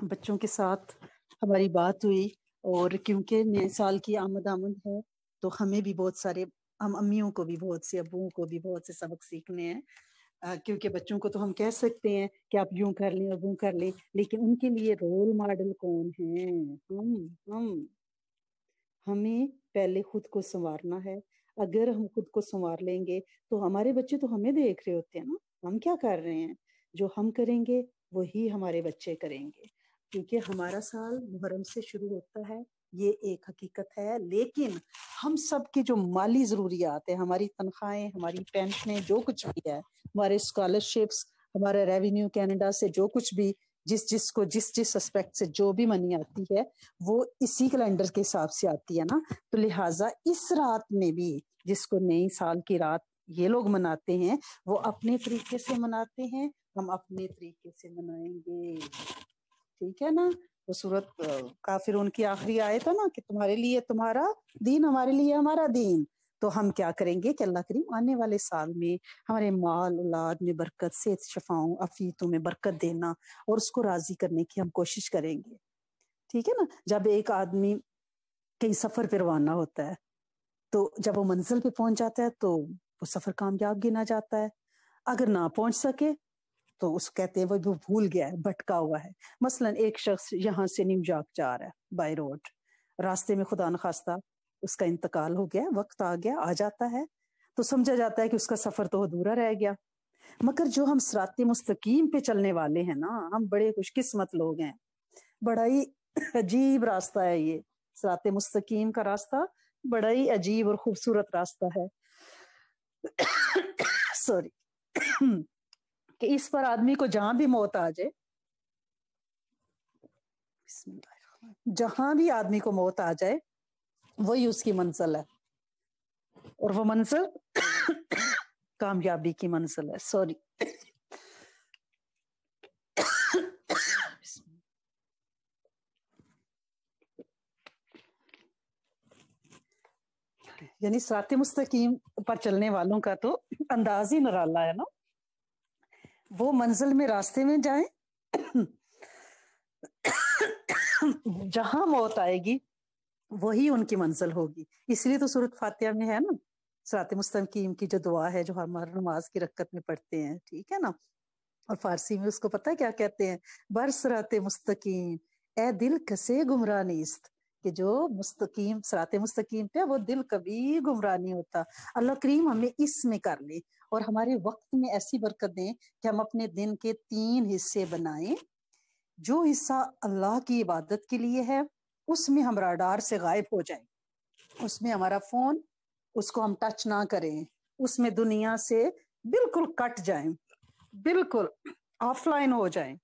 بچوں کے ساتھ ہماری بات ہوئی، اور کیونکہ نئے سال کی آمد ہے تو ہمیں بھی بہت سارے، ہم امیوں کو بھی بہت سے، ابوؤں کو بھی بہت سے سبق سیکھنے ہیں۔ کیونکہ بچوں کو تو ہم کہہ سکتے ہیں کہ آپ یوں کر لیں اور یوں کر لیں، لیکن ان کے لیے رول ماڈل کون ہیں؟ ہم ہمیں پہلے خود کو سنوارنا ہے۔ اگر ہم خود کو سنوار لیں گے تو ہمارے بچے تو ہمیں دیکھ رہے ہوتے ہیں نا، ہم کیا کر رہے ہیں۔ جو ہم کریں گے وہی ہمارے بچے کریں گے، کیونکہ ہمارا سال محرم سے شروع ہوتا ہے، یہ ایک حقیقت ہے۔ لیکن ہم سب کے جو مالی ضروریات ہیں، ہماری تنخواہیں، ہماری پینشنیں، جو کچھ بھی ہے، ہمارے اسکالرشپس، ہمارا ریونیو کینیڈا سے جو کچھ بھی، جس اسپیکٹ سے جو بھی منی آتی ہے وہ اسی کیلنڈر کے حساب سے آتی ہے نا۔ تو لہٰذا اس رات میں بھی، جس کو نئی سال کی رات یہ لوگ مناتے ہیں، وہ اپنے طریقے سے مناتے ہیں، ہم اپنے طریقے سے منائیں گے، ٹھیک ہے نا۔ وہ سورت کافر ان کی آخری آیت ہے نا کہ تمہارے لیے تمہارا دین، ہمارے لیے ہمارا دین۔ تو ہم کیا کریں گے کہ اللہ کریم آنے والے سال میں ہمارے مال اولاد میں برکت، صحت شفاؤں عافیتوں میں برکت دینا، اور اس کو راضی کرنے کی ہم کوشش کریں گے، ٹھیک ہے نا۔ جب ایک آدمی کہیں سفر پہ روانہ ہوتا ہے تو جب وہ منزل پہ پہنچ جاتا ہے تو وہ سفر کامیاب گنا جاتا ہے۔ اگر نہ پہنچ سکے تو اس کو کہتے ہیں وہ بھول گیا ہے، بھٹکا ہوا ہے۔ مثلا ایک شخص یہاں سے نیو یارک جا رہا ہے بائی روڈ، راستے میں خدا نخواستہ اس کا انتقال ہو گیا، وقت آ گیا، آ جاتا ہے تو سمجھا جاتا ہے کہ اس کا سفر تو ادھورا رہ گیا۔ مگر جو ہم صراط مستقیم پہ چلنے والے ہیں نا، ہم بڑے خوش قسمت لوگ ہیں۔ بڑا ہی عجیب راستہ ہے یہ، صراط مستقیم کا راستہ بڑا ہی عجیب اور خوبصورت راستہ ہے، سوری، کہ اس پر آدمی کو جہاں بھی موت آ جائے، بسم اللہ الرحمن الرحیم، جہاں بھی آدمی کو موت آ جائے وہی اس کی منزل ہے، اور وہ منزل کامیابی کی منزل ہے۔ سوری، یعنی صراط مستقیم پر چلنے والوں کا تو انداز ہی نرالا ہے نا۔ وہ منزل میں راستے میں جائیں، جہاں موت آئے گی وہی ان کی منزل ہوگی۔ اس لیے تو سورۃ فاتحہ میں ہے نا صراط مستقیم کی جو دعا ہے، جو ہم ہر نماز کی رکعت میں پڑھتے ہیں، ٹھیک ہے نا۔ اور فارسی میں اس کو پتہ ہے کیا کہتے ہیں؟ بر صراط مستقیم، اے دل کسے گمراہ نیست، کہ جو مستقیم صراط مستقیم پہ وہ دل کبھی گمراہ نہیں ہوتا۔ اللہ کریم ہمیں اس میں کر لے، اور ہمارے وقت میں ایسی برکت دیں کہ ہم اپنے دن کے 3 حصے بنائیں۔ جو حصہ اللہ کی عبادت کے لیے ہے اس میں ہم راڈار سے غائب ہو جائیں، اس میں ہمارا فون، اس کو ہم ٹچ نہ کریں، اس میں دنیا سے بالکل کٹ جائیں، بالکل آف لائن ہو جائیں،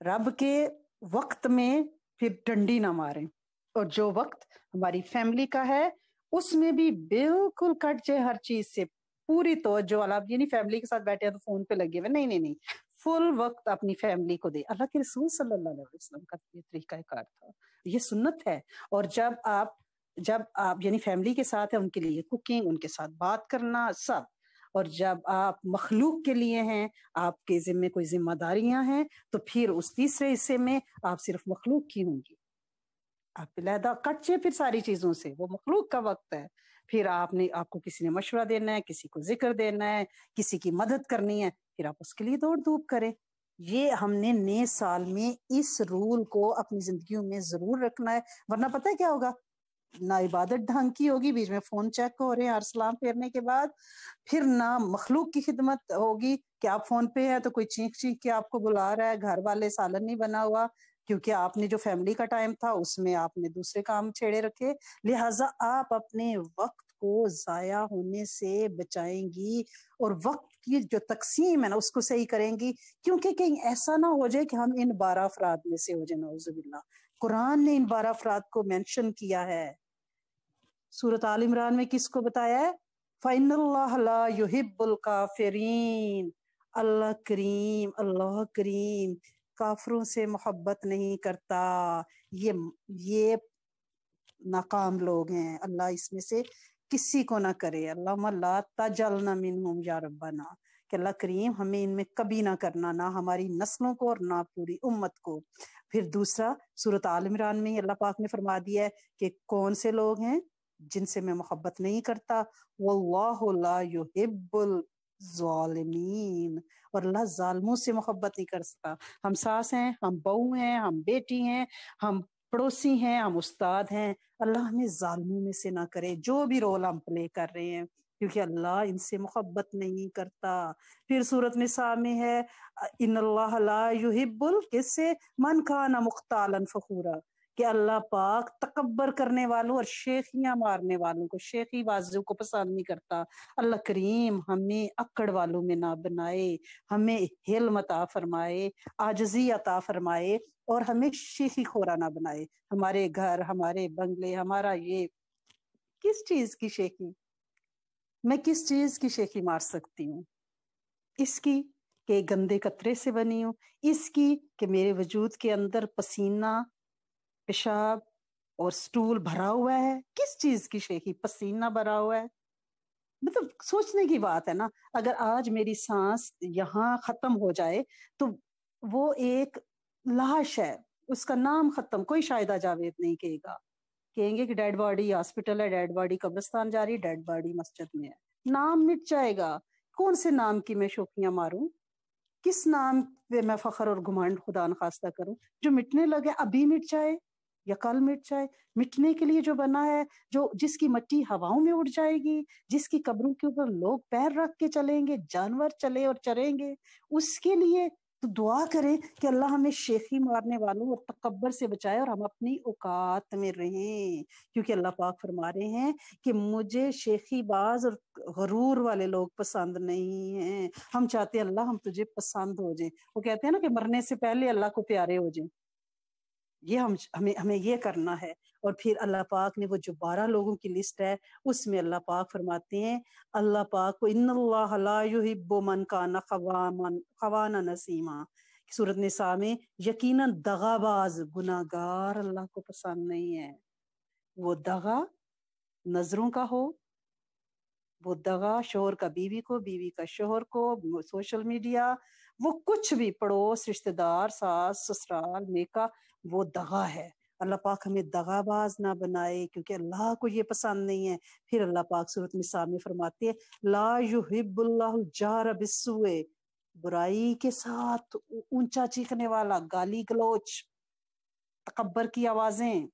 رب کے وقت میں پھر ڈنڈی نہ ماریں۔ اور جو وقت ہماری فیملی کا ہے اس میں بھی بالکل کٹ جائے ہر چیز سے، پوری توجہ والا، یہ نہیں فیملی کے ساتھ بیٹھے ہیں تو فون پہ لگے ہوئے، نہیں نہیں نہیں، فل وقت اپنی فیملی کو دے۔ اللہ کے رسول صلی اللہ علیہ وسلم کا یہ طریقہ کار تھا، یہ سنت ہے۔ اور جب آپ یعنی فیملی کے ساتھ ہیں، ان کے لیے کوکنگ، ان کے ساتھ بات کرنا، سب۔ اور جب آپ مخلوق کے لیے ہیں، آپ کے ذمے کوئی ذمہ داریاں ہیں، تو پھر اس تیسرے حصے میں آپ صرف مخلوق کی ہوں گی، آپ علیحدہ کٹ جائے پھر ساری چیزوں سے، وہ مخلوق کا وقت ہے۔ پھر آپ کو کسی نے مشورہ دینا ہے، کسی کو ذکر دینا ہے، کسی کی مدد کرنی ہے، پھر آپ اس کے لیے دوڑ دھوپ کریں۔ یہ ہم نے نئے سال میں اس رول کو اپنی زندگیوں میں ضرور رکھنا ہے، ورنہ پتہ ہے کیا ہوگا؟ نہ عبادت ڈھنگ کی ہوگی، بیچ میں فون چیک ہو رہے ہیں ہر سلام پھیرنے کے بعد، پھر نہ مخلوق کی خدمت ہوگی کہ آپ فون پہ ہے تو کوئی چینک چینک کے آپ کو بلا رہا ہے، گھر والے سالن نہیں بنا ہوا، کیونکہ آپ نے جو فیملی کا ٹائم تھا اس میں آپ نے دوسرے کام چھیڑے رکھے۔ لہٰذا آپ اپنے وقت کو ضائع ہونے سے بچائیں گی، اور وقت کی جو تقسیم ہے نا اس کو صحیح کریں گی، کیونکہ کہیں ایسا نہ ہو جائے کہ ہم ان 12 افراد میں سے ہو جائیں، نعوذ باللہ۔ قرآن نے ان 12 افراد کو مینشن کیا ہے، سورۃ آل عمران میں کس کو بتایا ہے؟ فَإِنَّ اللَّهَ لَا يُحِبُّ الْكَافِرِينَ، اللہ کریم کافروں سے محبت نہیں کرتا، یہ ناکام لوگ ہیں، اللہ اس میں سے کسی کو نہ کرے۔ اللہم لا تجعلنا منہم یا ربنا، کہ اللہ کریم ہمیں ان میں کبھی نہ کرنا، نہ ہماری نسلوں کو اور نہ پوری امت کو۔ پھر دوسرا سورۃ آل عمران میں اللہ پاک نے فرما دیا ہے کہ کون سے لوگ ہیں جن سے میں محبت نہیں کرتا، واللہ لا یحب الظالمین، اور اللہ ظالموں سے محبت نہیں کر سکتا۔ ہم ساس ہیں، ہم بہو ہیں، ہم بیٹی ہیں، ہم پڑوسی ہیں، ہم استاد ہیں، اللہ ہمیں ظالموں میں سے نہ کرے جو بھی رول ہم پلے کر رہے ہیں، کیونکہ اللہ ان سے محبت نہیں کرتا۔ پھر سورۃ نساء میں ہے ان اللہ لا یحب کس سے من کان مختالا فخورا، کہ اللہ پاک تکبر کرنے والوں اور شیخیاں مارنے والوں کو، شیخی بازوں کو پسند نہیں کرتا۔ اللہ کریم ہمیں اکڑ والوں میں نہ بنائے، ہمیں حلم عطا فرمائے، عاجزی عطا فرمائے، اور ہمیں شیخی خورا نہ بنائے۔ ہمارے گھر، ہمارے بنگلے، ہمارا یہ کس چیز کی شیخی، میں کس چیز کی شیخی مار سکتی ہوں؟ اس کی کہ گندے قطرے سے بنی ہوں، اس کی کہ میرے وجود کے اندر پسینہ، پیشاب اور سٹول بھرا ہوا ہے، کس چیز کی شیخی؟ پسینہ بھرا ہوا ہے، مطلب سوچنے کی بات ہے نا۔ اگر آج میری سانس یہاں ختم ہو جائے تو وہ ایک لاش ہے، اس کا نام ختم، کوئی شاہدہ جاوید نہیں کہے گا، کہیں گے کہ ڈیڈ باڈی ہاسپٹل ہے، ڈیڈ باڈی قبرستان جا رہی، ڈیڈ باڈی مسجد میں ہے، نام مٹ جائے گا۔ کون سے نام کی میں شوخیاں ماروں؟ کس نام پہ میں فخر اور گھمنڈ خدا نخواستہ کروں؟ جو مٹنے لگے ابھی مٹ جائے یا کل مٹ جائے۔ مٹنے کے لیے جو بنا ہے، جو جس کی مٹی ہواؤں میں اڑ جائے گی، جس کی قبروں کے اوپر لوگ پیر رکھ کے چلیں گے، جانور چلے اور چریں گے، اس کے لیے تو دعا کریں کہ اللہ ہمیں شیخی مارنے والوں اور تکبر سے بچائے اور ہم اپنی اوقات میں رہیں، کیونکہ اللہ پاک فرما رہے ہیں کہ مجھے شیخی باز اور غرور والے لوگ پسند نہیں ہیں۔ ہم چاہتے ہیں اللہ ہم تجھے پسند ہو جائیں، وہ کہتے ہیں نا کہ مرنے سے پہلے اللہ کو پیارے ہو جائیں، یہ ہمیں یہ کرنا ہے۔ اور پھر اللہ پاک نے وہ جو 12 لوگوں کی لسٹ ہے، اس میں اللہ پاک فرماتے ہیں اللہ پاک کو ان اللہ لا یحب من کان خوانا نسیما، سورۃ نساء میں، یقیناً دغا باز، گناہ گار اللہ کو پسند نہیں ہے۔ وہ دغا نظروں کا ہو، وہ دغا شوہر کا بیوی کو، بیوی کا شوہر کو، سوشل میڈیا، وہ کچھ بھی، پڑوس، رشتہ دار، ساس سسرال، نیکا، وہ دغا ہے۔ اللہ پاک ہمیں دغا باز نہ بنائے، کیونکہ اللہ کو یہ پسند نہیں ہے۔ پھر اللہ پاک سورۃ نساء میں فرماتے ہیں لا یحب اللہ الجار بالسوء، برائی کے ساتھ اونچا چیخنے والا، گالی گلوچ، تکبر کی آوازیں،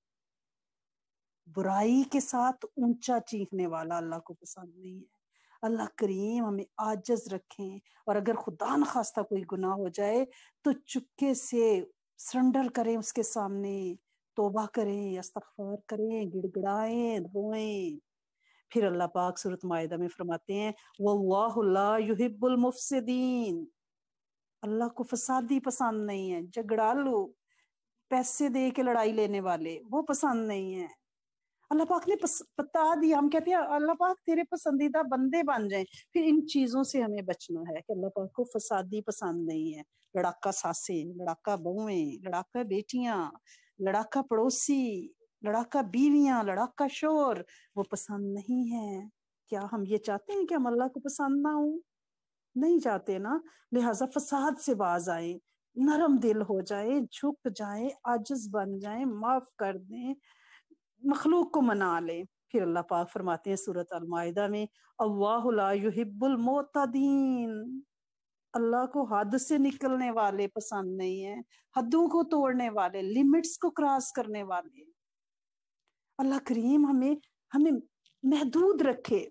برائی کے ساتھ اونچا چیخنے والا اللہ کو پسند نہیں ہے۔ اللہ کریم ہمیں عاجز رکھیں، اور اگر خدا نخواستہ کوئی گناہ ہو جائے تو چپکے سے سرنڈر کریں اس کے سامنے، توبہ کریں، استغفار کریں، گڑ گڑائیں، روئیں۔ پھر اللہ پاک سورۃ مائدہ میں فرماتے ہیں واللہ لا یحب المفسدین، اللہ کو فسادی پسند نہیں ہے، جھگڑالو، پیسے دے کے لڑائی لینے والے، وہ پسند نہیں ہے۔ اللہ پاک نے بتا دیا، ہم کہتے ہیں اللہ پاک تیرے پسندیدہ بندے بن جائیں، پھر ان چیزوں سے ہمیں بچنا ہے کہ اللہ پاک کو فسادی پسند نہیں ہے۔ لڑاکا ساسیں، لڑاکا بہویں، لڑاکا بیٹیاں، لڑاکا پڑوسی، لڑاکا بیویاں، لڑاکا شور، وہ پسند نہیں ہے۔ کیا ہم یہ چاہتے ہیں کہ ہم اللہ کو پسند نہ ہوں؟ نہیں چاہتے نا، لہٰذا فساد سے باز آئیں، نرم دل ہو جائیں، جھک جائیں، عاجز بن جائیں، معاف کر دیں، مخلوق کو منا لیں۔ پھر اللہ پاک فرماتے ہیں سورۃ المائدہ میں اللہ لا یحب المعتدین، اللہ کو حد سے نکلنے والے پسند نہیں ہیں، حدوں کو توڑنے والے، لمٹس کو کراس کرنے والے۔ اللہ کریم ہمیں محدود رکھے،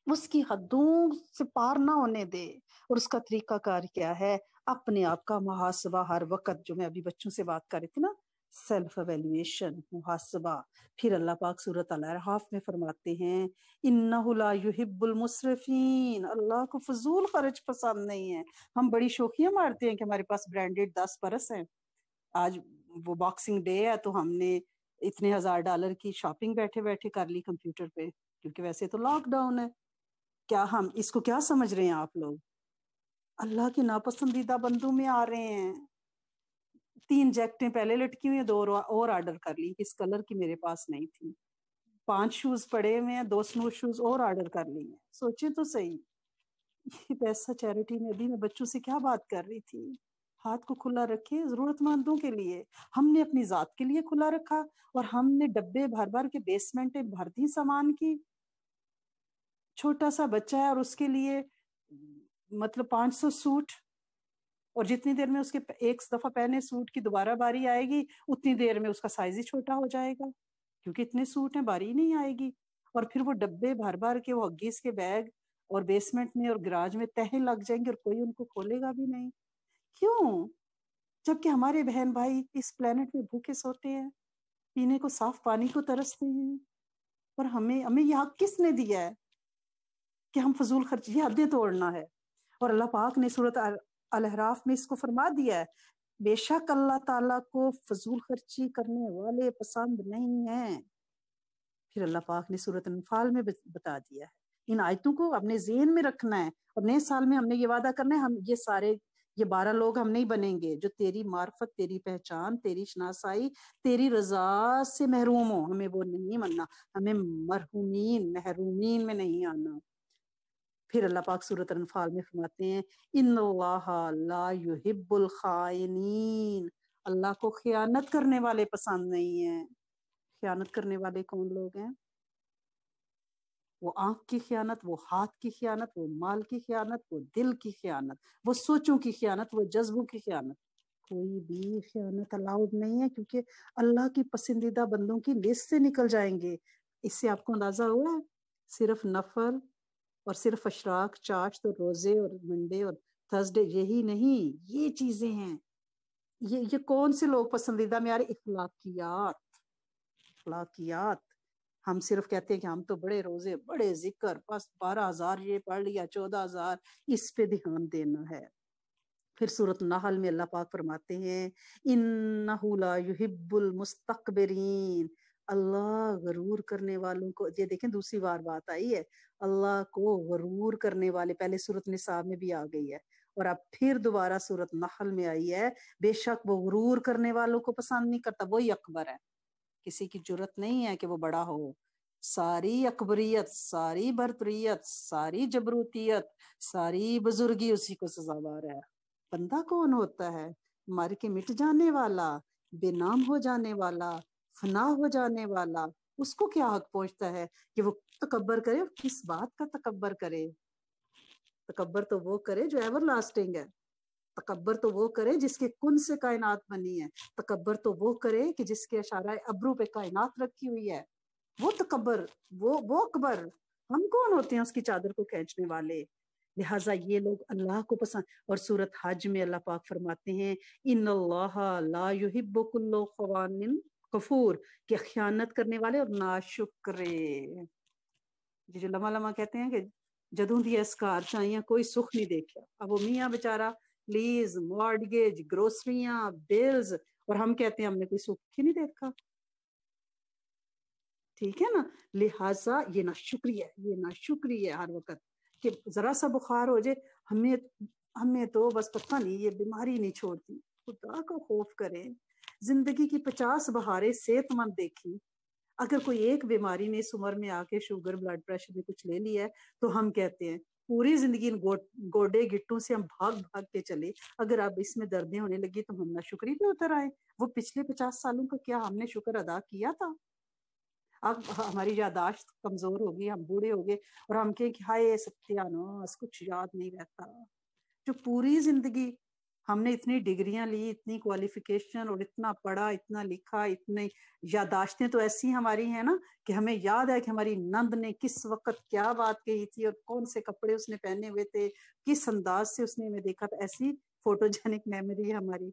اس کی حدوں سے پار نہ ہونے دے۔ اور اس کا طریقہ کار کیا ہے؟ اپنے آپ کا محاسبہ ہر وقت، جو میں ابھی بچوں سے بات کر رہی تھی نا، سیلف ایویلویشن، محاسبہ۔ پھر اللہ پاک سورۃ الاعراف میں فرماتے ہیں انہ لا یحب المسرفین، اللہ کو فضول خرچ پسند نہیں ہے۔ ہم بڑی شوخیاں مارتے ہیں کہ ہمارے پاس برانڈیڈ 10 پرس ہیں، آج وہ باکسنگ ڈے ہے تو ہم نے اتنے $1000 کی شاپنگ بیٹھے بیٹھے کر لی کمپیوٹر پہ، کیونکہ ویسے تو لاک ڈاؤن ہے۔ کیا ہم اس کو کیا سمجھ رہے ہیں آپ لوگ؟ اللہ کے ناپسندیدہ بندوں میں آ رہے ہیں۔ 3 جیکٹیں پہلے لٹکی ہوئی ہیں، 2 اور آرڈر کر لی، اس کلر کی میرے پاس نہیں تھی۔ 5 شوز پڑے ہوئے ہیں، 2 سنو شوز اور آرڈر کر لی ہیں۔ سوچے تو صحیح، یہ پیسہ چیریٹی میں، ابھی میں بچوں سے کیا بات کر رہی تھی، ہاتھ کو کھلا رکھے ضرورت مندوں کے لیے. ہم نے اپنی ذات کے لیے کھلا رکھا اور ہم نے ڈبے بھر بھر کے بیسمنٹیں بھر دی سامان کی. چھوٹا سا بچہ ہے اور اس کے لیے مطلب 500 سوٹ، اور جتنی دیر میں اس کے ایک دفعہ پہنے سوٹ کی دوبارہ باری آئے گی اتنی دیر میں اس کا سائز ہی چھوٹا ہو جائے گا، کیونکہ اتنے سوٹ ہیں باری نہیں آئے گی. اور پھر وہ ڈبے بھر بھر کے وہ ہگیز کے بیگ اور بیسمنٹ میں اور گراج میں تہیں لگ جائیں گے اور کوئی ان کو کھولے گا بھی نہیں. کیوں؟ جبکہ ہمارے بہن بھائی اس پلانٹ میں بھوکے سوتے ہیں، پینے کو صاف پانی کو ترستے ہیں، اور ہمیں یہ حق کس نے دیا ہے کہ ہم فضول خرچ، یہ حدیں توڑنا ہے. اور اللہ پاک نے سورۃ الاعراف میں اس کو فرما دیا ہے، بے شک اللہ تعالیٰ کو فضول خرچی کرنے والے پسند نہیں ہیں. پھر اللہ پاک نے سورۃ انفال میں بتا دیا ہے. ان آیتوں کو اپنے ذہن میں رکھنا ہے، اور نئے سال میں ہم نے یہ وعدہ کرنا ہے، ہم یہ 12 لوگ ہم نہیں بنیں گے جو تیری معرفت، تیری پہچان، تیری شناسائی، تیری رضا سے محروم ہو. ہمیں وہ نہیں مننا، ہمیں محرومین میں نہیں آنا. پھر اللہ پاک سورۃ انفال میں فرماتے ہیں، ان اللہ لا یحب الخائنین، اللہ کو خیانت کرنے والے پسند نہیں ہیں. خیانت کرنے والے کون لوگ ہیں؟ وہ آنکھ کی خیانت، وہ ہاتھ کی خیانت، وہ مال کی خیانت، وہ دل کی خیانت، وہ سوچوں کی خیانت، وہ جذبوں کی خیانت. کوئی بھی خیانت الاؤڈ نہیں ہے، کیونکہ اللہ کی پسندیدہ بندوں کی لسٹ سے نکل جائیں گے. اس سے آپ کو اندازہ ہوا ہے؟ صرف نفل اور صرف اشراق، چاشت اور روزے اور منڈے اور تھرسڈے یہی نہیں، یہ چیزیں ہیں. یہ کون سے لوگ پسندیدہ معیار؟ اخلاقیات. ہم صرف کہتے ہیں کہ ہم تو بڑے روزے، بڑے ذکر، بس 12,000 یہ پڑھ لیا، 14,000، اس پہ دھیان دینا ہے. پھر سورۃ النحل میں اللہ پاک فرماتے ہیں، انہ لا یحب المستکبرین، اللہ غرور کرنے والوں کو، یہ دیکھیں دوسری بات آئی ہے، اللہ کو غرور کرنے والے، پہلے سورۃ نساء میں بھی آ گئی ہے اور اب پھر دوبارہ سورۃ نحل میں آئی ہے، بے شک وہ غرور کرنے والوں کو پسند نہیں کرتا. وہی اکبر ہے، کسی کی جرت نہیں ہے کہ وہ بڑا ہو. ساری اکبریت، ساری برتریت، ساری جبروتیت، ساری بزرگی اسی کو سزاوار ہے. بندہ کون ہوتا ہے؟ مر کے مٹ جانے والا، بے نام ہو جانے والا، فنا ہو جانے والا. اس کو کیا حق پہنچتا ہے کہ وہ تکبر کرے؟ کس بات کا تکبر کرے؟ تکبر تو وہ کرے جو ایور لاسٹنگ ہے. تکبر تو وہ کرے جس کے کن سے کائنات بنی ہے. تکبر تو وہ کرے کہ جس کے اشارہ ابرو پہ کائنات رکھی ہوئی ہے. وہ تکبر، وہ اکبر. ہم کون ہوتے ہیں اس کی چادر کو کھینچنے والے؟ لہٰذا یہ لوگ اللہ کو پسند. اور سورۃ حج میں اللہ پاک فرماتے ہیں، ان اللہ لا یحب کل خوان کفور، کہ خیانت کرنے والے اور ناشکرے. جو لمحہ لمحہ کہتے ہیں کہ جدوں دی اسکار چاہیے کوئی سکھ نہیں دیکھا. اب وہ میاں بیچارہ لیز، مارڈگیج، گروسریاں، بلز، اور ہم کہتے ہیں ہم نے کوئی سکھ ہی نہیں دیکھا. ٹھیک ہے نا؟ لہٰذا یہ ناشکری ہے ہر وقت، کہ ذرا سا بخار ہو جائے، ہمیں تو بس پتہ نہیں یہ بیماری نہیں چھوڑتی. خدا کا خوف کریں. زندگی کی 50 بہاریں صحت مند دیکھی، اگر کوئی ایک بیماری نے اس عمر میں آ کے شوگر، بلڈ پریشر میں کچھ لے لیا ہے تو ہم کہتے ہیں پوری زندگی گوڈے گٹوں سے ہم بھاگ کے چلے، اگر اب اس میں دردیں ہونے لگی تو ہم ناشکری پہ اتر آئے. وہ پچھلے 50 سالوں کا کیا ہم نے شکر ادا کیا تھا؟ اب ہماری یادداشت کمزور ہوگی، ہم بوڑھے ہو گئے اور ہم کہیں کہ ہائے ستیاناس، کچھ یاد نہیں رہتا. جو پوری زندگی ہم نے اتنی ڈگریاں لی، اتنی کوالیفیکیشن اور اتنا پڑھا، اتنا لکھا، اتنی یادداشتیں تو ایسی ہماری ہیں نا کہ ہمیں یاد ہے کہ ہماری نند نے کس وقت کیا بات کہی تھی اور کون سے کپڑے اس نے پہنے ہوئے تھے، کس انداز سے اس نے ہمیں دیکھا تھا. ایسی فوٹوجینک میموری ہے ہماری،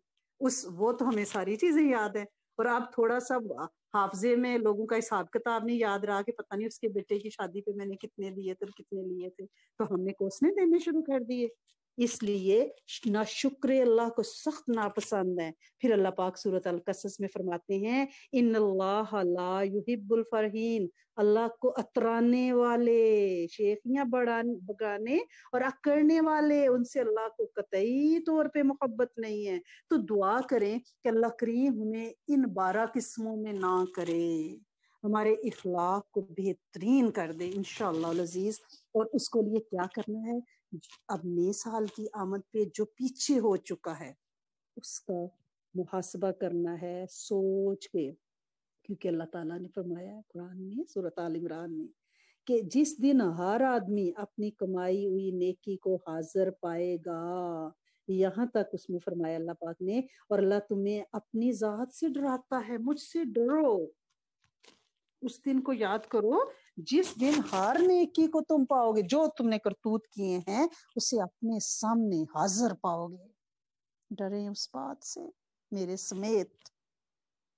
وہ تو ہمیں ساری چیزیں یاد ہیں. اور اب تھوڑا سا حافظے میں لوگوں کا حساب کتاب نہیں یاد رہا کہ پتہ نہیں اس کے بیٹے کی شادی پہ میں نے کتنے لیے تھے اور کتنے لیے تھے، تو ہم نے کوسنے دینے شروع کر دیے. اس لیے ناشکر اللہ کو سخت ناپسند ہے. پھر اللہ پاک سورۃ القصص میں فرماتے ہیں، ان اللہ لا یحب الفرحین، اللہ کو اترانے والے، شیخیاں بگانے اور اکڑنے والے، ان سے اللہ کو قطعی طور پہ محبت نہیں ہے. تو دعا کریں کہ اللہ کریم ہمیں ان 12 قسموں میں نہ کرے، ہمارے اخلاق کو بہترین کر دے انشاءاللہ العزیز. اور اس کو لیے کیا کرنا ہے؟ اب نئے سال کی آمد پہ جو پیچھے ہو چکا ہے اس کا محاسبہ کرنا ہے سوچ کے، کیونکہ اللہ تعالیٰ نے فرمایا ہے قرآن میں سورۃ آل عمران میں کہ جس دن ہر آدمی اپنی کمائی ہوئی نیکی کو حاضر پائے گا، یہاں تک اس میں فرمایا اللہ پاک نے، اور اللہ تمہیں اپنی ذات سے ڈراتا ہے، مجھ سے ڈرو۔ اس دن کو یاد کرو جس دن ہر نیکی کو تم پاؤ گے، جو تم نے کرتوت کیے ہیں اسے اپنے سامنے حاضر پاؤ گے۔ ڈریں اس بات سے میرے سمیت،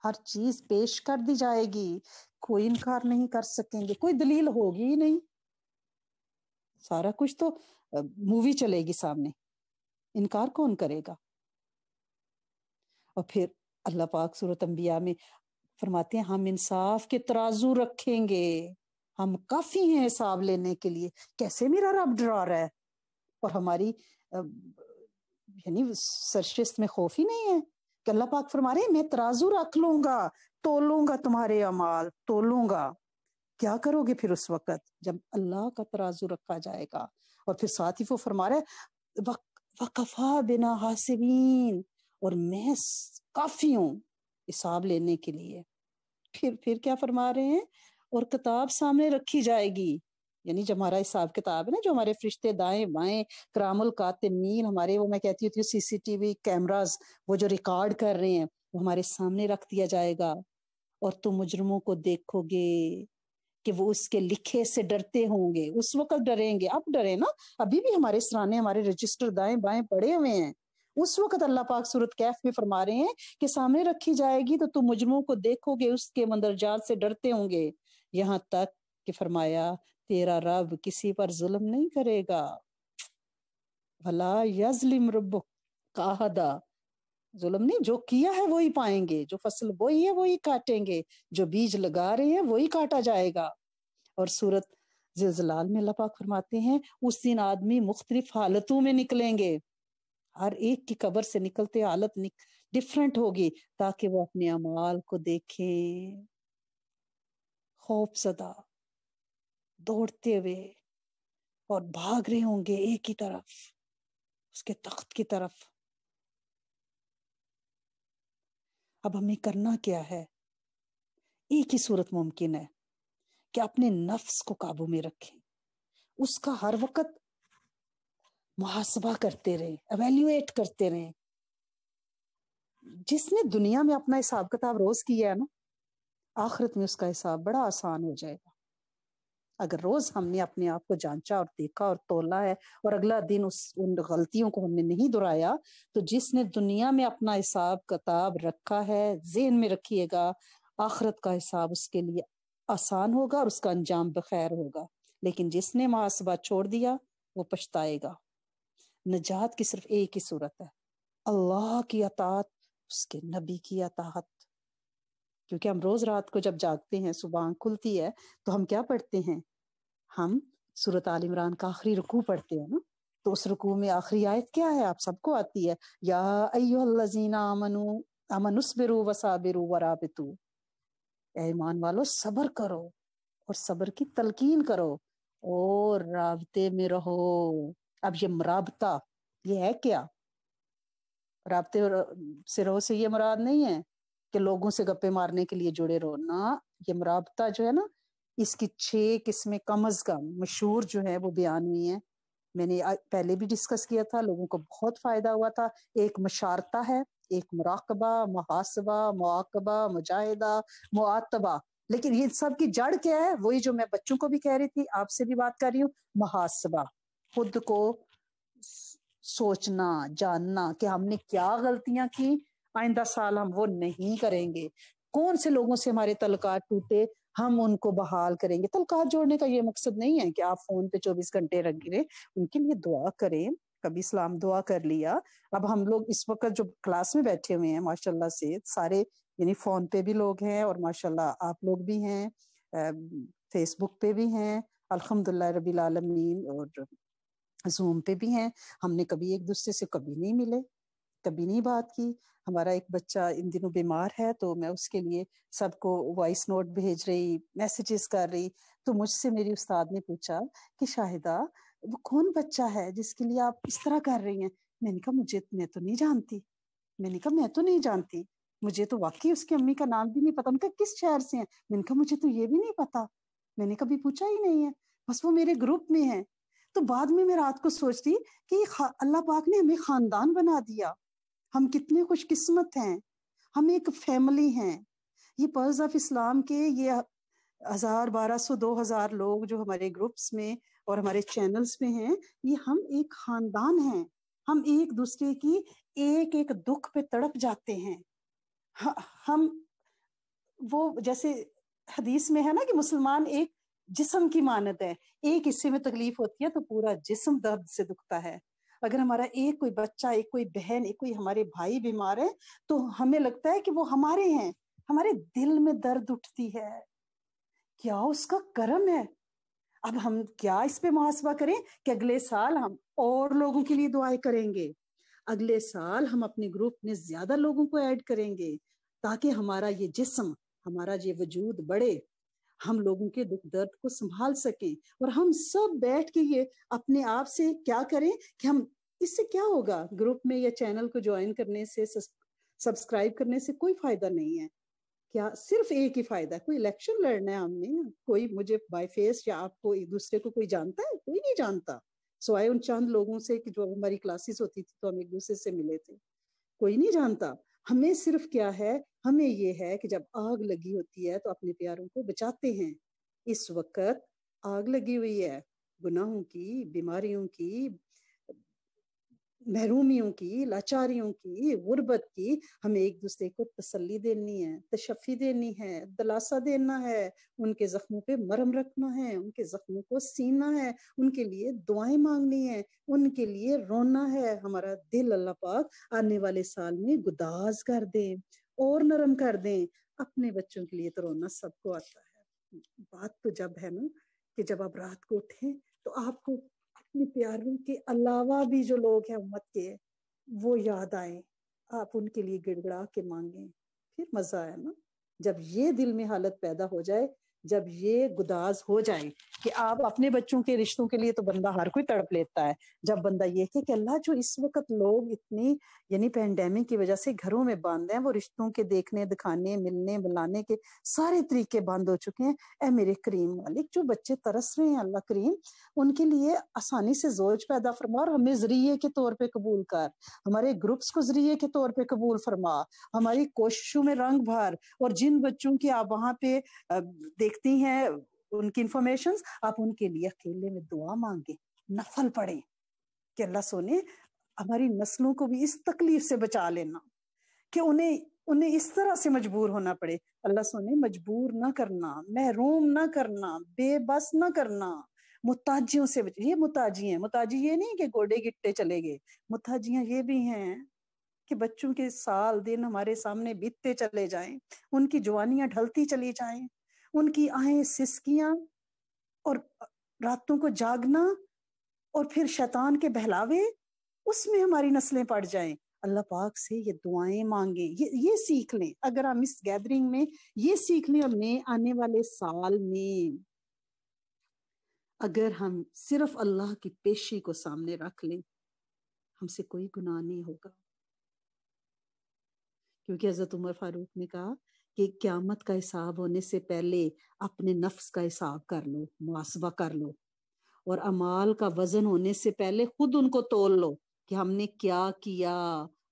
ہر چیز پیش کر دی جائے گی، کوئی انکار نہیں کر سکیں گے، کوئی دلیل ہوگی ہی نہیں، سارا کچھ تو مووی چلے گی سامنے، انکار کون کرے گا؟ اور پھر اللہ پاک سورۃ انبیاء میں فرماتے ہیں ہم انصاف کے ترازو رکھیں گے، ہم کافی ہیں حساب لینے کے لیے۔ کیسے میرا رب ڈرا رہا ہے اور ہماری یعنی سرشت میں خوف ہی نہیں ہے کہ اللہ پاک فرما رہے ہیں میں ترازو رکھ لوں گا، تولوں گا تمہارے اعمال، تولوں گا۔ کیا کرو گے پھر اس وقت جب اللہ کا ترازو رکھا جائے گا؟ اور پھر ساتھ ہی وہ فرما رہے ہیں وَقَفَا بِنَا حَاسِبِينَ، اور میں کافی ہوں حساب لینے کے لیے۔ پھر کیا فرما رہے ہیں؟ اور کتاب سامنے رکھی جائے گی، یعنی جو ہمارا حساب کتاب ہے نا، جو ہمارے فرشتے دائیں بائیں کرام الکاتبین ہمارے، وہ میں کہتی ہوتی ہوں سی سی ٹی وی کیمراز، وہ جو ریکارڈ کر رہے ہیں وہ ہمارے سامنے رکھ دیا جائے گا، اور تم مجرموں کو دیکھو گے کہ وہ اس کے لکھے سے ڈرتے ہوں گے۔ اس وقت ڈریں گے، اب ڈرے نا، ابھی بھی ہمارے سرانے ہمارے رجسٹر دائیں بائیں پڑے ہوئے ہیں۔ اس وقت اللہ پاک سورۃ کہف میں فرما رہے ہیں کہ سامنے رکھی جائے گی تو تم مجرموں کو دیکھو گے، اس کے مندرجات سے ڈرتے ہوں گے، یہاں تک کہ فرمایا تیرا رب کسی پر ظلم نہیں کرے گا۔ وَلَا يَظْلِمُ رَبُّكَ أَحَدًا، ظلم نہیں، جو کیا ہے وہی پائیں گے، جو فصل بوئی ہے وہی کاٹیں گے، جو بیج لگا رہے ہیں وہی کاٹا جائے گا۔ اور سورۃ زلزلال میں اللہ پاک فرماتے ہیں اس دن آدمی مختلف حالتوں میں نکلیں گے، ہر ایک کی قبر سے نکلتے حالت ڈفرینٹ ہوگی، تاکہ وہ اپنے اعمال کو دیکھیں، خوف زدہ دوڑتے ہوئے اور بھاگ رہے ہوں گے ایک ہی طرف، اس کے تخت کی طرف۔ اب ہمیں کرنا کیا ہے؟ ایک ہی صورت ممکن ہے کہ اپنے نفس کو قابو میں رکھیں، اس کا ہر وقت محاسبہ کرتے رہیں، ایویلیویٹ کرتے رہیں۔ جس نے دنیا میں اپنا حساب کتاب روز کیا ہے نا، آخرت میں اس کا حساب بڑا آسان ہو جائے گا۔ اگر روز ہم نے اپنے آپ کو جانچا اور دیکھا اور تولا ہے، اور اگلا دن ان غلطیوں کو ہم نے نہیں دہرایا، تو جس نے دنیا میں اپنا حساب کتاب رکھا ہے، ذہن میں رکھیے گا آخرت کا حساب اس کے لیے آسان ہوگا اور اس کا انجام بخیر ہوگا۔ لیکن جس نے محاسبہ چھوڑ دیا وہ پچھتائے گا۔ نجات کی صرف ایک ہی صورت ہے، اللہ کی اطاعت، اس کے نبی کی اطاعت۔ کیونکہ ہم روز رات کو جب جاگتے ہیں، صبح آنکھ کھلتی ہے تو ہم کیا پڑھتے ہیں؟ ہم سورۃ آل عمران کا آخری رکوع پڑھتے ہیں نا، تو اس رکوع میں آخری آیت کیا ہے؟ آپ سب کو آتی ہے، یا ایھا الذین آمنوا اصبروا وصابروا ورابطوا، اے ایمان والو صبر کرو اور صبر کی تلقین کرو اور رابطے میں رہو۔ اب یہ مرابطہ یہ ہے کیا؟ رابطے سے رہو سے یہ مراد نہیں ہے کہ لوگوں سے گپے مارنے کے لیے جڑے رہو، نہ، یہ مرابطہ جو ہے نا، اس کی 6 قسمیں کم از کم مشہور جو ہے وہ بیان ہوئی ہیں، میں نے پہلے بھی ڈسکس کیا تھا، لوگوں کو بہت فائدہ ہوا تھا۔ ایک مشارطہ ہے، ایک مراقبہ، محاسبہ، مواقبہ، مجاہدہ، معاتبہ۔ لیکن یہ سب کی جڑ کیا ہے؟ وہی جو میں بچوں کو بھی کہہ رہی تھی، آپ سے بھی بات کر رہی ہوں، محاسبہ، خود کو سوچنا، جاننا کہ ہم نے کیا غلطیاں کی، آئندہ سال ہم وہ نہیں کریں گے۔ کون سے لوگوں سے ہمارے تعلقات ٹوٹے، ہم ان کو بحال کریں گے۔ تعلقات جوڑنے کا یہ مقصد نہیں ہے کہ آپ فون پہ 24 گھنٹے رکھ گرے، ان کے لیے دعا کریں، کبھی سلام دعا کر لیا۔ اب ہم لوگ اس وقت جو کلاس میں بیٹھے ہوئے ہیں ماشاءاللہ سے سارے، یعنی فون پہ بھی لوگ ہیں اور ماشاءاللہ آپ لوگ بھی ہیں، فیس بک پہ بھی ہیں الحمدللہ رب العالمین، اور زوم پہ بھی ہیں۔ ہم نے کبھی ایک دوسرے سے کبھی نہیں ملے، کبھی نہیں بات کی۔ ہمارا ایک بچہ ان دنوں بیمار ہے تو میں اس کے لیے سب کو وائس نوٹ بھیج رہی، میسیجز کر رہی، تو مجھ سے میری استاد نے پوچھا کہ شاہدہ وہ کون بچہ ہے جس کے لیے آپ اس طرح کر رہی ہیں؟ میں نے کہا میں تو نہیں جانتی. میں نے کہا میں تو نہیں جانتی, مجھے تو واقعی اس کی امی کا نام بھی نہیں پتا. ان کا کس شہر سے ہیں؟ میں نے کہا مجھے تو یہ بھی نہیں پتا, میں نے کبھی پوچھا ہی نہیں ہے, بس وہ میرے گروپ میں ہے. تو بعد میں رات کو سوچتی کہ اللہ پاک نے ہمیں خاندان بنا دیا, ہم کتنے خوش قسمت ہیں, ہم ایک فیملی ہیں. یہ پرز آف اسلام کے یہ 1000 1200 2000 لوگ جو ہمارے گروپس میں اور ہمارے چینلز میں ہیں, یہ ہم ایک خاندان ہیں. ہم ایک دوسرے کی ایک ایک دکھ پہ تڑپ جاتے ہیں. ہم وہ جیسے حدیث میں ہے نا کہ مسلمان ایک جسم کی مانند ہے, ایک حصے میں تکلیف ہوتی ہے تو پورا جسم درد سے دکھتا ہے. اگر ہمارا ایک کوئی بچہ, ایک کوئی بہن, ایک کوئی ہمارے بھائی بیمار ہے تو ہمیں لگتا ہے کہ وہ ہمارے ہیں, ہمارے دل میں درد اٹھتی ہے. کیا اس کا کرم ہے. اب ہم کیا اس پہ محاسبہ کریں کہ اگلے سال ہم اور لوگوں کے لیے دعائیں کریں گے, اگلے سال ہم اپنے گروپ میں زیادہ لوگوں کو ایڈ کریں گے تاکہ ہمارا یہ جسم, ہمارا یہ وجود بڑھے, ہم لوگوں کے دکھ درد کو سنبھال سکیں. اور ہم سب بیٹھ کے یہ اپنے آپ سے کیا کریں کہ ہم اس سے کیا ہوگا, گروپ میں یا چینل کو جوائن کرنے سے, سبسکرائب کرنے سے کوئی فائدہ نہیں ہے. کیا صرف ایک ہی فائدہ ہے, کوئی الیکشن لڑنا ہے ہم نے, کوئی مجھے بائی فیس یا آپ کو ایک دوسرے کو کوئی جانتا ہے؟ کوئی نہیں جانتا, سوائے ان چند لوگوں سے کہ جو ہماری کلاسز ہوتی تھی تو ہم ایک دوسرے سے ملے تھے, کوئی نہیں جانتا. ہمیں صرف کیا ہے, ہمیں یہ ہے کہ جب آگ لگی ہوتی ہے تو اپنے پیاروں کو بچاتے ہیں. اس وقت آگ لگی ہوئی ہے, گناہوں کی, بیماریوں کی, محرومیوں کی, لاچاریوں کی, غربت کی. ہمیں ایک دوسرے کو تسلی دینی ہے, تشفی دینی ہے, دلاسا دینا ہے, ان کے زخموں پہ مرہم رکھنا ہے, ان کے زخموں کو سینا ہے, ان کے لیے دعائیں مانگنی ہے, ان کے لیے رونا ہے. ہمارا دل اللہ پاک آنے والے سال میں گداز کر دیں اور نرم کر دیں. اپنے بچوں کے لیے تو رونا سب کو آتا ہے. بات تو جب ہے نا کہ جب آپ رات کو اٹھیں تو آپ کو اپنے پیاروں کے علاوہ بھی جو لوگ ہیں امت کے, وہ یاد آئیں, آپ ان کے لیے گڑ گڑا کے مانگیں, پھر مزہ آیا نا. جب یہ دل میں حالت پیدا ہو جائے, جب یہ گداز ہو جائے کہ آپ اپنے بچوں کے رشتوں کے لیے تو بندہ ہر کوئی تڑپ لیتا ہے. جب بندہ یہ کہ اللہ جو اس وقت لوگ اتنی یعنی پینڈیمک کی وجہ سے گھروں میں بند ہیں, وہ رشتوں کے دیکھنے دکھانے ملنے بلانے کے سارے طریقے بند ہو چکے ہیں. اے میرے کریم مالک, جو بچے ترس رہے ہیں اللہ کریم, ان کے لیے آسانی سے زوج پیدا فرما اور ہمیں ذریعے کے طور پہ قبول کر, ہمارے گروپس کو ذریعے کے طور پہ قبول فرما, ہماری کوششوں میں رنگ بھر. اور جن بچوں کی آپ وہاں پہ دیکھتی ہیں ان کی انفارمیشنز, آپ ان کے لیے اکیلے میں دعا مانگیں, نفل پڑھیں کہ اللہ سونے ہماری نسلوں کو بھی اس تکلیف سے بچا لینا کہ انہیں اس طرح سے مجبور ہونا پڑے. اللہ سونے مجبور نہ کرنا, محروم نہ کرنا, بے بس نہ کرنا, محتاجیوں سے یہ محتاجی ہیں. محتاجی یہ نہیں کہ گوڑے گٹے چلے گئے, محتاجیاں یہ بھی ہیں کہ بچوں کے سال دن ہمارے سامنے بیتتے چلے جائیں, ان کی جوانیاں ڈھلتی چلی جائیں, ان کی آہیں سسکیاں اور راتوں کو جاگنا اور پھر شیطان کے بہلاوے, اس میں ہماری نسلیں پڑ جائیں. اللہ پاک سے یہ دعائیں مانگیں, یہ سیکھ لیں. اگر ہم اس گیدرنگ میں یہ سیکھ لیں, ہمیں آنے والے سال میں اگر ہم صرف اللہ کی پیشی کو سامنے رکھ لیں, ہم سے کوئی گناہ نہیں ہوگا. کیونکہ حضرت عمر فاروق نے کہا کہ قیامت کا حساب ہونے سے پہلے اپنے نفس کا حساب کر لو, محاسبہ کر لو, اور اعمال کا وزن ہونے سے پہلے خود ان کو تول لو کہ ہم نے کیا کیا,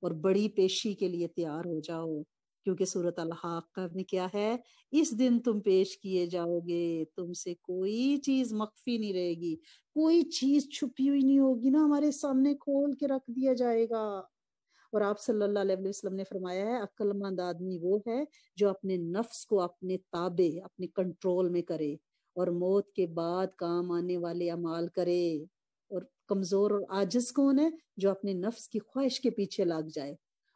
اور بڑی پیشی کے لیے تیار ہو جاؤ. کیونکہ سورۃ الحاقہ میں کیا ہے, اس دن تم پیش کیے جاؤ گے, تم سے کوئی چیز مخفی نہیں رہے گی, کوئی چیز چھپی ہوئی نہیں ہوگی نا, ہمارے سامنے کھول کے رکھ دیا جائے گا. اور آپ صلی اللہ علیہ وسلم نے فرمایا ہے, عقل مند آدمی وہ ہے جو اپنے نفس کو اپنے تابع, اپنے کنٹرول میں کرے, اور موت کے بعد کام آنے والے اعمال کرے. اور کمزور اور عاجز کون ہے؟ جو اپنے نفس کی خواہش کے پیچھے لگ جائے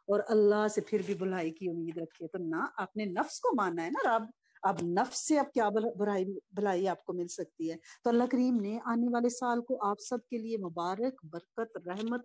اور اللہ سے پھر بھی بھلائی کی امید رکھے. تو نہ اپنے نفس کو ماننا ہے نا رب, اب نفس سے اب کیا بھلائی آپ کو مل سکتی ہے. تو اللہ کریم نے آنے والے سال کو آپ سب کے لیے مبارک, برکت, رحمت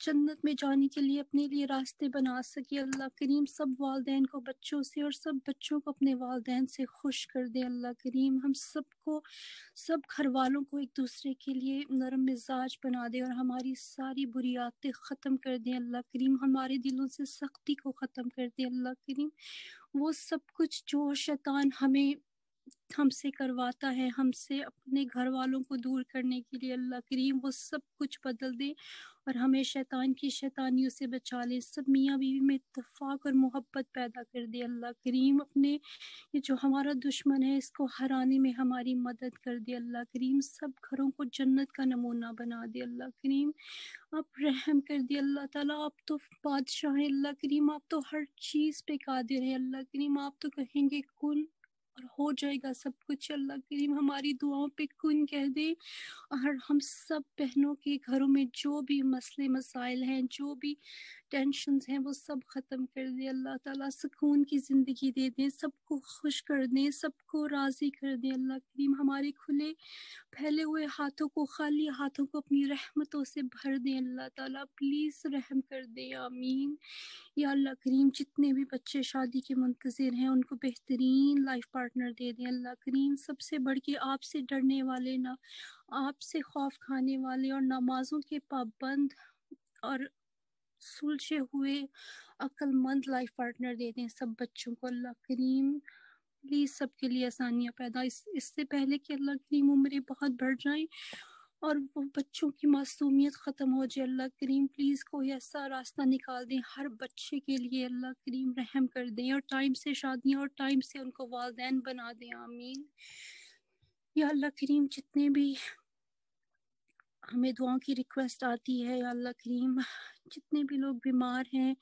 جنت میں جانے کے لیے اپنے لیے راستے بنا سکے اللہ کریم. سب والدین کو بچوں سے اور سب بچوں کو اپنے والدین سے خوش کر دے اللہ کریم. ہم سب کو سب گھر والوں کو ایک دوسرے کے لیے نرم مزاج بنا دے اور ہماری ساری بری عادتیں ختم کر دے اللہ کریم. ہمارے دلوں سے سختی کو ختم کر دے اللہ کریم. وہ سب کچھ جو شیطان ہم سے کرواتا ہے، ہم سے اپنے گھر والوں کو دور کرنے کے لیے اللہ کریم، وہ سب کچھ بدل دے اور ہمیں شیطان کی شیطانیوں سے بچا لے. سب میاں بیوی میں اتفاق اور محبت پیدا کر دے اللہ کریم. اپنے یہ جو ہمارا دشمن ہے اس کو ہرانے میں ہماری مدد کر دے اللہ کریم. سب گھروں کو جنت کا نمونہ بنا دے اللہ کریم. آپ رحم کر دے اللہ تعالیٰ. آپ تو بادشاہ ہیں اللہ کریم. آپ تو ہر چیز پہ قادر ہیں اللہ کریم. آپ تو کہیں گے کن اور ہو جائے گا سب کچھ اللہ کریم. ہماری دعاؤں پہ کن کہہ دے اور ہم سب بہنوں کے گھروں میں جو بھی مسئلے مسائل ہیں، جو بھی ٹینشنز ہیں، وہ سب ختم کر دے اللہ تعالیٰ. سکون کی زندگی دے دیں، سب کو خوش کر دیں، سب کو راضی کر دیں اللہ کریم. ہمارے کھلے پھیلے ہوئے ہاتھوں کو، خالی ہاتھوں کو اپنی رحمتوں سے بھر دیں اللہ تعالیٰ. پلیز رحم کر دیں. آمین یا اللہ کریم. جتنے بھی بچے شادی کے منتظر ہیں ان کو بہترین لائف پارٹنر دے دیں اللہ کریم. سب سے بڑھ کے آپ سے ڈرنے والے، نہ آپ سے خوف کھانے والے اور نمازوں کے پابند اور سلجھے ہوئے عقل مند لائف پارٹنر دے دیں سب بچوں کو اللہ کریم. پلیز سب کے لیے آسانیاں پیدا، اس سے پہلے کہ اللہ کریم عمریں بہت بڑھ جائیں اور وہ بچوں کی معصومیت ختم ہو جائے اللہ کریم. پلیز کوئی ایسا راستہ نکال دیں ہر بچے کے لیے اللہ کریم. رحم کر دیں اور ٹائم سے شادیاں اور ٹائم سے ان کو والدین بنا دیں. آمین یا اللہ کریم. جتنے بھی ہمیں دعاؤں کی ریکویسٹ آتی ہے یا اللہ کریم، جتنے بھی لوگ بیمار ہیں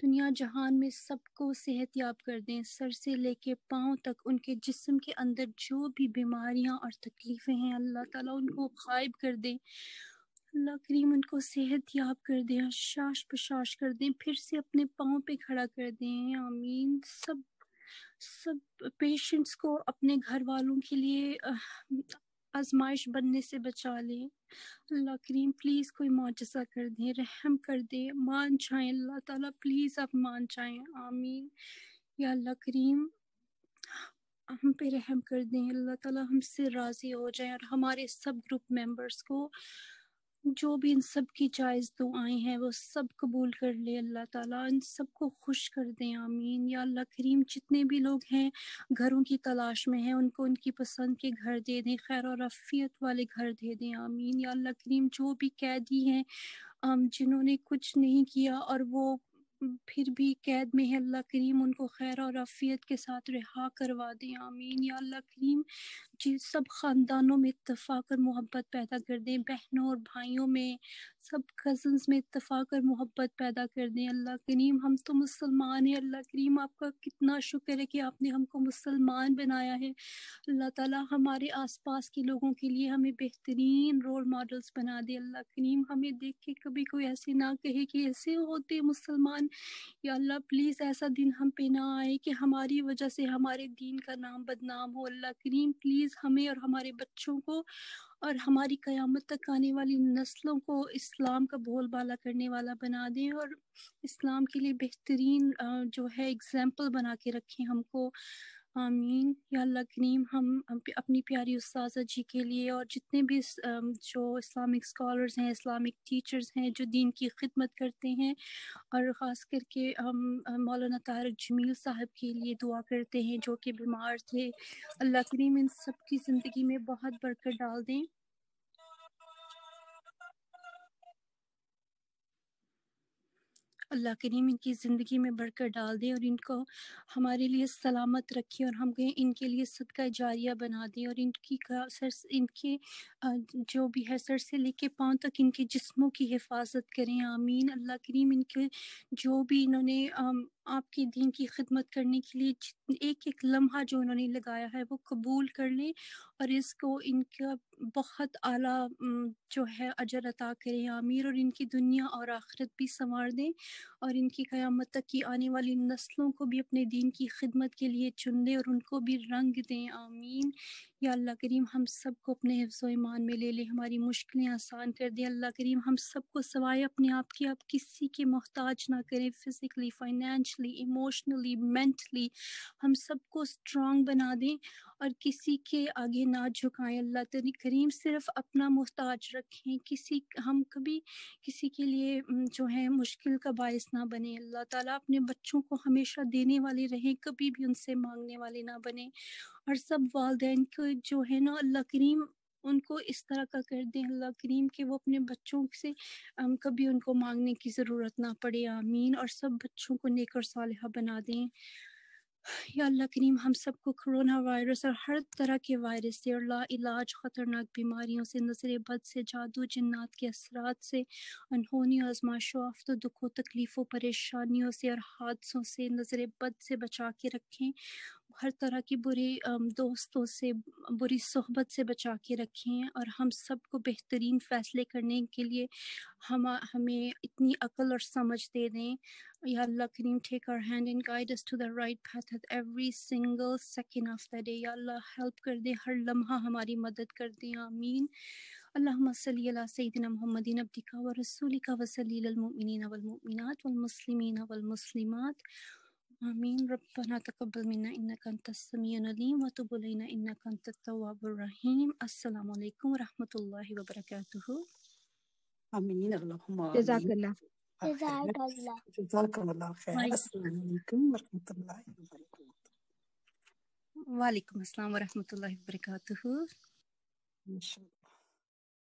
دنیا جہان میں، سب کو صحت یاب کر دیں. سر سے لے کے پاؤں تک ان کے جسم کے اندر جو بھی بیماریاں اور تکلیفیں ہیں اللہ تعالیٰ ان کو غائب کر دیں اللہ کریم. ان کو صحت یاب کر دیں، شاش بشاش کر دیں، پھر سے اپنے پاؤں پہ کھڑا کر دیں. آمین. سب پیشنٹس کو اپنے گھر والوں کے لیے آزمائش بننے سے بچا لیں اللہ کریم. پلیز کوئی معجزہ کر دیں، رحم کر دیں، مان جائیں اللہ تعالیٰ. پلیز آپ مان جائیں. آمین یا اللہ کریم. ہم پہ رحم کر دیں اللہ تعالیٰ. ہم سے راضی ہو جائیں اور ہمارے سب گروپ ممبرس کو جو بھی ان سب کی جائز دعائیں ہیں وہ سب قبول کر لے اللہ تعالیٰ. ان سب کو خوش کر دیں. آمین یا اللہ کریم. جتنے بھی لوگ ہیں گھروں کی تلاش میں ہیں ان کو ان کی پسند کے گھر دے دیں، خیر اور عافیت والے گھر دے دیں. آمین یا اللہ کریم. جو بھی قیدی ہیں جنہوں نے کچھ نہیں کیا اور وہ پھر بھی قید میں ہے اللہ کریم، ان کو خیر اور عافیت کے ساتھ رہا کروا دیں. آمین یا اللہ کریم. جی سب خاندانوں میں اتفاق اور محبت پیدا کر دیں، بہنوں اور بھائیوں میں، سب کزنز میں اتفاق اور محبت پیدا کر دیں اللہ کریم. ہم تو مسلمان ہیں اللہ کریم. آپ کا کتنا شکر ہے کہ آپ نے ہم کو مسلمان بنایا ہے اللہ تعالیٰ. ہمارے آس پاس کے لوگوں کے لیے ہمیں بہترین رول ماڈلز بنا دے اللہ کریم. ہمیں دیکھ کے کبھی کوئی ایسے نہ کہے کہ ایسے ہوتے مسلمان. یا اللہ پلیز ایسا دن ہم پہ نہ آئے کہ ہماری وجہ سے ہمارے دین کا نام بدنام ہو اللہ کریم. پلیز ہمیں اور ہمارے بچوں کو اور ہماری قیامت تک آنے والی نسلوں کو اسلام کا بول بالا کرنے والا بنا دیں اور اسلام کے لیے بہترین جو ہے اگزامپل بنا کے رکھیں ہم کو. آمین یا اللہ کریم. ہم اپنی پیاری استاذہ جی کے لیے اور جتنے بھی جو اسلامک اسکالرز ہیں، اسلامک ٹیچرز ہیں جو دین کی خدمت کرتے ہیں، اور خاص کر کے ہم مولانا طارق جمیل صاحب کے لیے دعا کرتے ہیں جو کہ بیمار تھے. اللہ کریم ان سب کی زندگی میں بہت برکت ڈال دیں. اللہ کریم ان کی زندگی میں برکت ڈال دیں اور ان کو ہمارے لیے سلامت رکھیں اور ہم ان کے لیے صدقہ جاریہ بنا دیں اور ان کے جو بھی ہے سر سے لے کے پاؤں تک ان کے جسموں کی حفاظت کریں. آمین. اللہ کریم ان کے جو بھی انہوں نے آپ کی دین کی خدمت کرنے کے لیے ایک ایک لمحہ جو انہوں نے لگایا ہے وہ قبول کر لیں اور اس کو ان کا بہت اعلیٰ جو ہے اجر عطا کریں. آمین. اور ان کی دنیا اور آخرت بھی سنوار دیں اور ان کی قیامت تک کی آنے والی نسلوں کو بھی اپنے دین کی خدمت کے لیے چن لیں اور ان کو بھی رنگ دیں. آمین یا اللہ کریم ہم سب کو اپنے حفظ و ایمان میں لے لے، ہماری مشکلیں آسان کر دے اللہ کریم، ہم سب کو سوائے اپنے آپ کے آپ کسی کے محتاج نہ کریں، فزیکلی، فائنینشلی، ایموشنلی، مینٹلی ہم سب کو اسٹرانگ بنا دیں اور کسی کے آگے نہ جھکائیں اللہ تعالی کریم، صرف اپنا محتاج رکھیں، ہم کبھی کسی کے لیے جو ہے مشکل کا باعث نہ بنے اللہ تعالیٰ، اپنے بچوں کو ہمیشہ دینے والے رہیں، کبھی بھی ان سے مانگنے والے نہ بنے، اور سب والدین کو جو ہے نا اللہ کریم ان کو اس طرح کا کر دیں اللہ کریم کہ وہ اپنے بچوں سے کبھی ان کو مانگنے کی ضرورت نہ پڑے، آمین، اور سب بچوں کو نیک اور صالحہ بنا دیں یا اللہ کریم، ہم سب کو کرونا وائرس اور ہر طرح کے وائرس سے اور لا علاج خطرناک بیماریوں سے، نظر بد سے، جادو جنات کے اثرات سے، انہونی آزمائشوں، آفت و دکھوں، تکلیفوں، پریشانیوں سے اور حادثوں سے، نظر بد سے بچا کے رکھیں، ہر طرح کی بری دوستوں سے، بری صحبت سے بچا کے رکھیں، اور ہم سب کو بہترین فیصلے کرنے کے لیے ہمیں اتنی عقل اور سمجھ دے دیں یا اللہ کریم، take our hand and guide us to the right path at every single second of the day، یا اللہ ہیلپ کر دے، ہر لمحہ ہماری مدد کر دیں، آمین۔ اللہم صلی علی سیدنا محمد عبدک و رسولک و صلی علی المؤمنین والمؤمنات والمسلمین والمسلمات، آمین۔ ربنا تقبل منا انک انت السمیع العلیم وتب علینا انک انت التواب الرحیم۔ السلام علیکم ورحمۃ اللہ وبرکاتہ۔ آمین اللہم جزاک آمین۔ اللہ۔ جزاک اللہ۔ جزاکم اللہ خیر۔ السلام علیکم ورحمۃ اللہ وبرکاتہ۔ وعلیکم السلام ورحمۃ اللہ وبرکاتہ۔ انشاءاللہ۔